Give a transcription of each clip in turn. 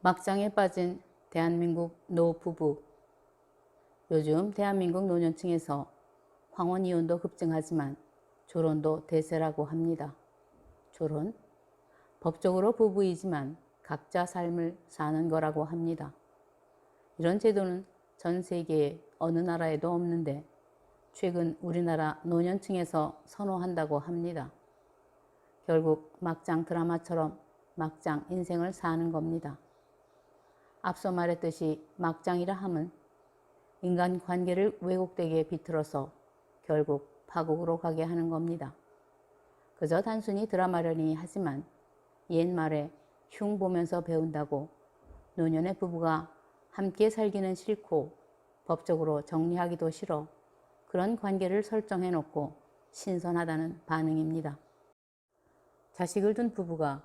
막장에 빠진 대한민국 노부부. 요즘 대한민국 노년층에서 황혼 이혼도 급증하지만 조론도 대세라고 합니다. 조론? 법적으로 부부이지만 각자 삶을 사는 거라고 합니다. 이런 제도는 전 세계의 어느 나라에도 없는데 최근 우리나라 노년층에서 선호한다고 합니다. 결국 막장 드라마처럼 막장 인생을 사는 겁니다. 앞서 말했듯이 막장이라 함은 인간 관계를 왜곡되게 비틀어서 결국 파국으로 가게 하는 겁니다. 그저 단순히 드라마려니 하지만 옛말에 흉 보면서 배운다고 노년의 부부가 함께 살기는 싫고 법적으로 정리하기도 싫어 그런 관계를 설정해놓고 신선하다는 반응입니다. 자식을 둔 부부가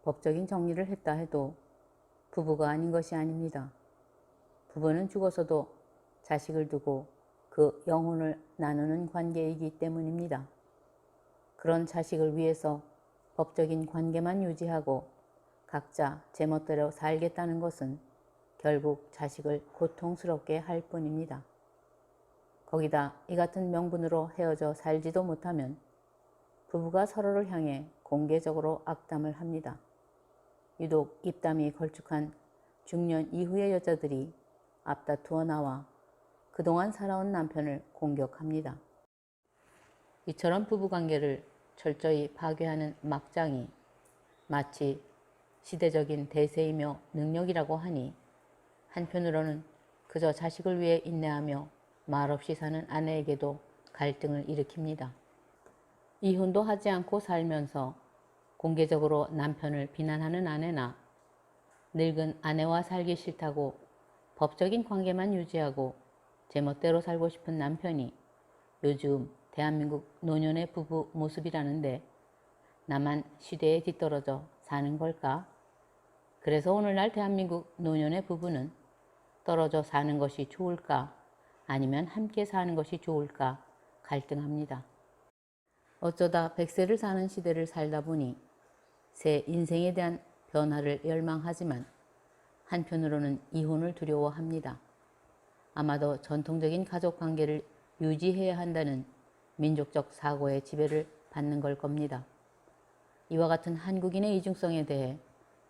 법적인 정리를 했다 해도 부부가 아닌 것이 아닙니다. 부부는 죽어서도 자식을 두고 그 영혼을 나누는 관계이기 때문입니다. 그런 자식을 위해서 법적인 관계만 유지하고 각자 제멋대로 살겠다는 것은 결국 자식을 고통스럽게 할 뿐입니다. 거기다 이 같은 명분으로 헤어져 살지도 못하면 부부가 서로를 향해 공개적으로 악담을 합니다. 유독 입담이 걸쭉한 중년 이후의 여자들이 앞다투어 나와 그동안 살아온 남편을 공격합니다. 이처럼 부부관계를 철저히 파괴하는 막장이 마치 시대적인 대세이며 능력이라고 하니 한편으로는 그저 자식을 위해 인내하며 말없이 사는 아내에게도 갈등을 일으킵니다. 이혼도 하지 않고 살면서 공개적으로 남편을 비난하는 아내나 늙은 아내와 살기 싫다고 법적인 관계만 유지하고 제멋대로 살고 싶은 남편이 요즘 대한민국 노년의 부부 모습이라는데 나만 시대에 뒤떨어져 사는 걸까? 그래서 오늘날 대한민국 노년의 부부는 떨어져 사는 것이 좋을까? 아니면 함께 사는 것이 좋을까? 갈등합니다. 어쩌다 100세를 사는 시대를 살다 보니 새 인생에 대한 변화를 열망하지만 한편으로는 이혼을 두려워합니다. 아마도 전통적인 가족관계를 유지해야 한다는 민족적 사고의 지배를 받는 걸 겁니다. 이와 같은 한국인의 이중성에 대해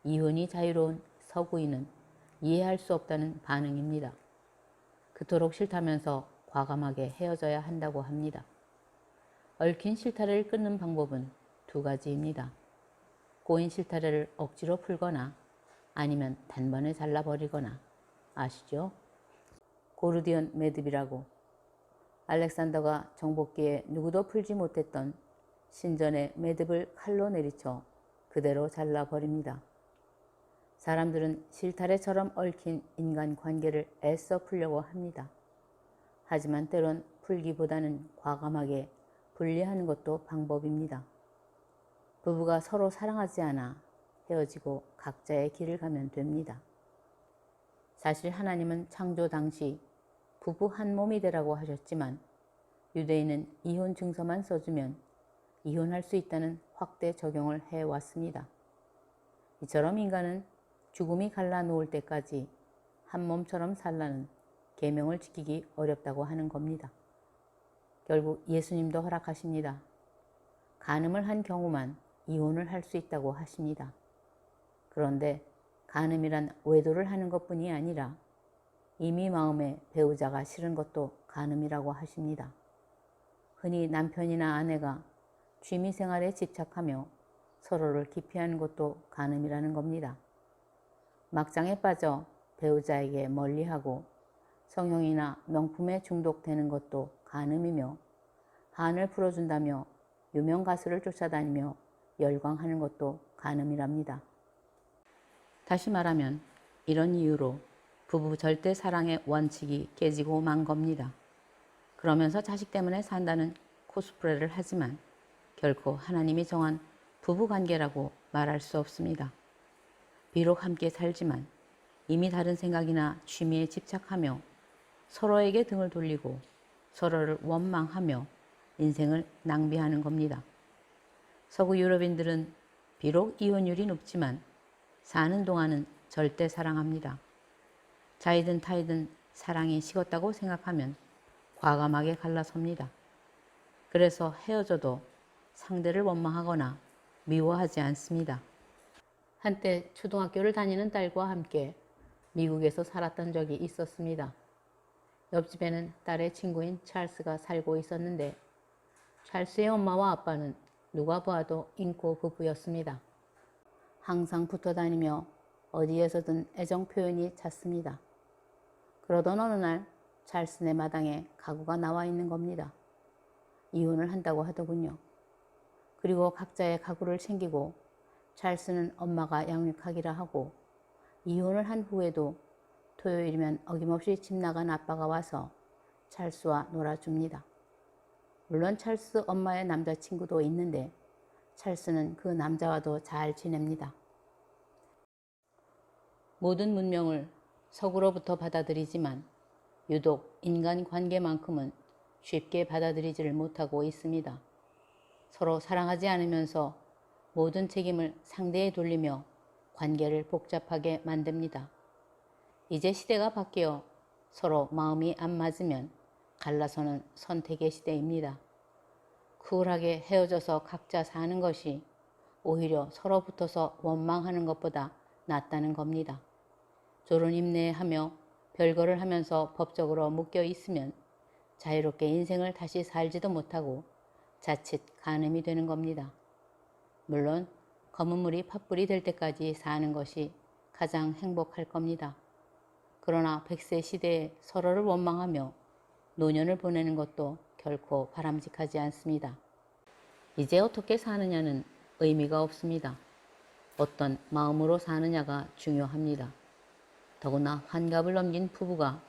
이혼이 자유로운 서구인은 이해할 수 없다는 반응입니다. 그토록 싫다면서 과감하게 헤어져야 한다고 합니다. 얽힌 실타래를 끊는 방법은 두 가지입니다. 꼬인 실타래를 억지로 풀거나 아니면 단번에 잘라버리거나. 아시죠? 고르디언 매듭이라고. 알렉산더가 정복기에 누구도 풀지 못했던 신전의 매듭을 칼로 내리쳐 그대로 잘라버립니다. 사람들은 실타래처럼 얽힌 인간관계를 애써 풀려고 합니다. 하지만 때론 풀기보다는 과감하게 분리하는 것도 방법입니다. 부부가 서로 사랑하지 않아 헤어지고 각자의 길을 가면 됩니다. 사실 하나님은 창조 당시 부부 한 몸이 되라고 하셨지만 유대인은 이혼 증서만 써주면 이혼할 수 있다는 확대 적용을 해왔습니다. 이처럼 인간은 죽음이 갈라놓을 때까지 한 몸처럼 살라는 계명을 지키기 어렵다고 하는 겁니다. 결국 예수님도 허락하십니다. 간음을 한 경우만 이혼을 할 수 있다고 하십니다. 그런데 간음이란 외도를 하는 것뿐이 아니라 이미 마음에 배우자가 싫은 것도 간음이라고 하십니다. 흔히 남편이나 아내가 취미생활에 집착하며 서로를 기피하는 것도 간음이라는 겁니다. 막장에 빠져 배우자에게 멀리하고 성형이나 명품에 중독되는 것도 간음이며 한을 풀어준다며 유명 가수를 쫓아다니며 열광하는 것도 간음이랍니다. 다시 말하면 이런 이유로 부부 절대 사랑의 원칙이 깨지고 만 겁니다. 그러면서 자식 때문에 산다는 코스프레를 하지만 결코 하나님이 정한 부부관계라고 말할 수 없습니다. 비록 함께 살지만 이미 다른 생각이나 취미에 집착하며 서로에게 등을 돌리고 서로를 원망하며 인생을 낭비하는 겁니다. 서구 유럽인들은 비록 이혼율이 높지만 사는 동안은 절대 사랑합니다. 자이든 타이든 사랑이 식었다고 생각하면 과감하게 갈라섭니다. 그래서 헤어져도 상대를 원망하거나 미워하지 않습니다. 한때 초등학교를 다니는 딸과 함께 미국에서 살았던 적이 있었습니다. 옆집에는 딸의 친구인 찰스가 살고 있었는데 찰스의 엄마와 아빠는 누가 보아도 인고 부부였습니다. 항상 붙어 다니며 어디에서든 애정 표현이 잦습니다. 그러던 어느 날 찰스네 마당에 가구가 나와 있는 겁니다. 이혼을 한다고 하더군요. 그리고 각자의 가구를 챙기고 찰스는 엄마가 양육하기라 하고 이혼을 한 후에도 토요일이면 어김없이 집 나간 아빠가 와서 찰스와 놀아줍니다. 물론 찰스 엄마의 남자친구도 있는데 찰스는 그 남자와도 잘 지냅니다. 모든 문명을 서구로부터 받아들이지만 유독 인간관계만큼은 쉽게 받아들이지를 못하고 있습니다. 서로 사랑하지 않으면서 모든 책임을 상대에 돌리며 관계를 복잡하게 만듭니다. 이제 시대가 바뀌어 서로 마음이 안 맞으면 갈라서는 선택의 시대입니다. 쿨하게 헤어져서 각자 사는 것이 오히려 서로 붙어서 원망하는 것보다 낫다는 겁니다. 졸은 임내하며 별거를 하면서 법적으로 묶여 있으면 자유롭게 인생을 다시 살지도 못하고 자칫 간음이 되는 겁니다. 물론 검은 물이 팥불이 될 때까지 사는 것이 가장 행복할 겁니다. 그러나 100세 시대에 서로를 원망하며 노년을 보내는 것도 결코 바람직하지 않습니다. 이제 어떻게 사느냐는 의미가 없습니다. 어떤 마음으로 사느냐가 중요합니다. 더구나 환갑을 넘긴 부부가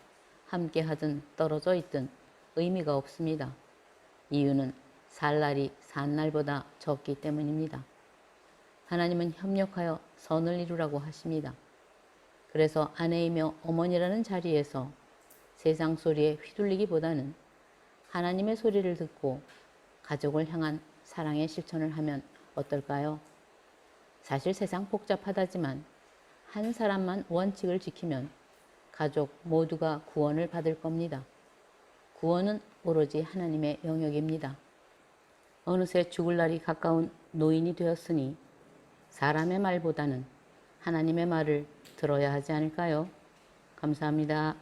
함께 하든 떨어져 있든 의미가 없습니다. 이유는 살 날이 산 날보다 적기 때문입니다. 하나님은 협력하여 선을 이루라고 하십니다. 그래서 아내이며 어머니라는 자리에서 세상 소리에 휘둘리기보다는 하나님의 소리를 듣고 가족을 향한 사랑의 실천을 하면 어떨까요? 사실 세상 복잡하다지만 한 사람만 원칙을 지키면 가족 모두가 구원을 받을 겁니다. 구원은 오로지 하나님의 영역입니다. 어느새 죽을 날이 가까운 노인이 되었으니 사람의 말보다는 하나님의 말을 들어야 하지 않을까요? 감사합니다.